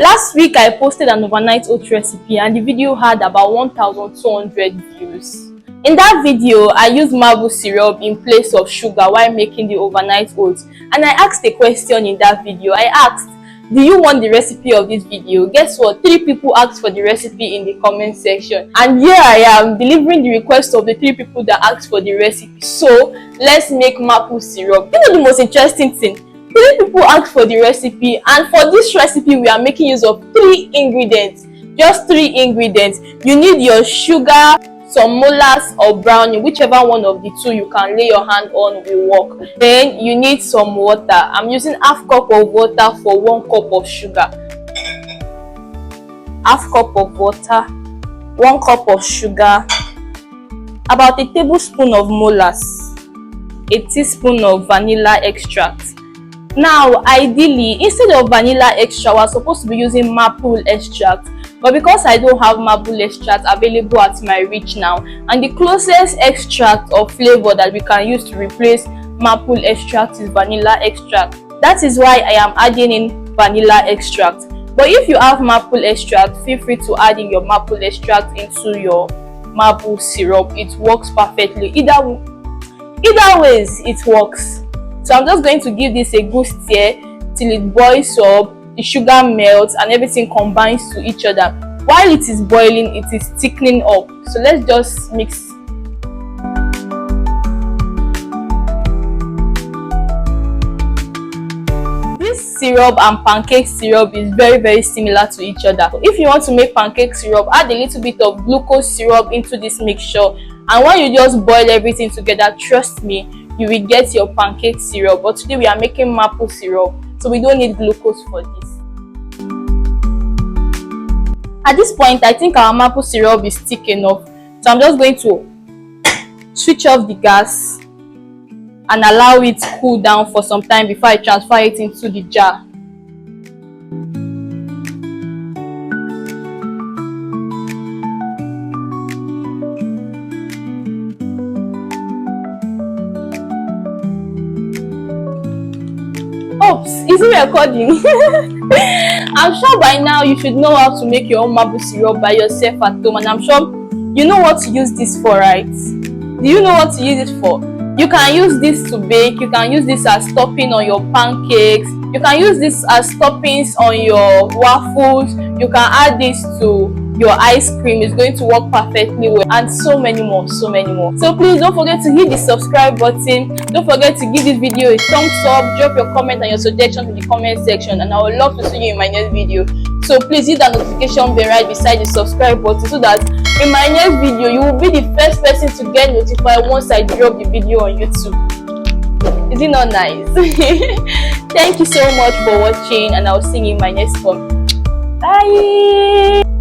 Last week I posted an overnight oat recipe and the video had about 1,200 views. In that video, I used maple syrup in place of sugar while making the overnight oats, and I asked a question in that video. I asked, do you want the recipe of this video? Guess what? 3 people asked for the recipe in the comment section, and here I am delivering the request of the 3 people that asked for the recipe. So let's make maple syrup. You know the most interesting thing? 3 people asked for the recipe, and for this recipe we are making use of 3 ingredients. Just 3 ingredients. You need your sugar, some molasses or brownie, whichever one of the 2 you can lay your hand on will work. Then you need some water. I'm using half cup of water for 1 cup of sugar. Half cup of water, 1 cup of sugar, about a tablespoon of molasses, a teaspoon of vanilla extract. Now, ideally, instead of vanilla extract, we're supposed to be using maple extract. But because I don't have maple extract available at my reach now, and the closest extract or flavor that we can use to replace maple extract is vanilla extract. That is why I am adding in vanilla extract. But if you have maple extract, feel free to add in your maple extract into your maple syrup. It works perfectly. Either ways, it works. So I'm just going to give this a good stir till it boils up, the sugar melts and everything combines to each other. While it is boiling, it is thickening up. So let's just mix. This syrup and pancake syrup is very similar to each other. If you want to make pancake syrup, add a little bit of glucose syrup into this mixture, and when you just boil everything together, trust me, you will get your pancake syrup. But today we are making maple syrup, so we don't need glucose for this. At this point, I think our maple syrup is thick enough, so I'm just going to switch off the gas and allow it to cool down for some time before I transfer it into the jar. Oops, is it recording? I'm sure by now you should know how to make your own maple syrup by yourself at home, and I'm sure you know what to use this for, right? Do you know what to use it for? You can use this to bake, you can use this as topping on your pancakes, you can use this as toppings on your waffles, you can add this to your ice cream. It's going to work perfectly well, and so many more. So please don't forget to hit the subscribe button. Don't forget to give this video a thumbs up, drop your comment and your suggestions in the comment section, and I would love to see you in my next video. So please hit that notification bell right beside the subscribe button, so that in my next video you will be the first person to get notified once I drop the video on YouTube. Is it not nice? Thank you so much for watching, and I'll see you in my next one. Bye.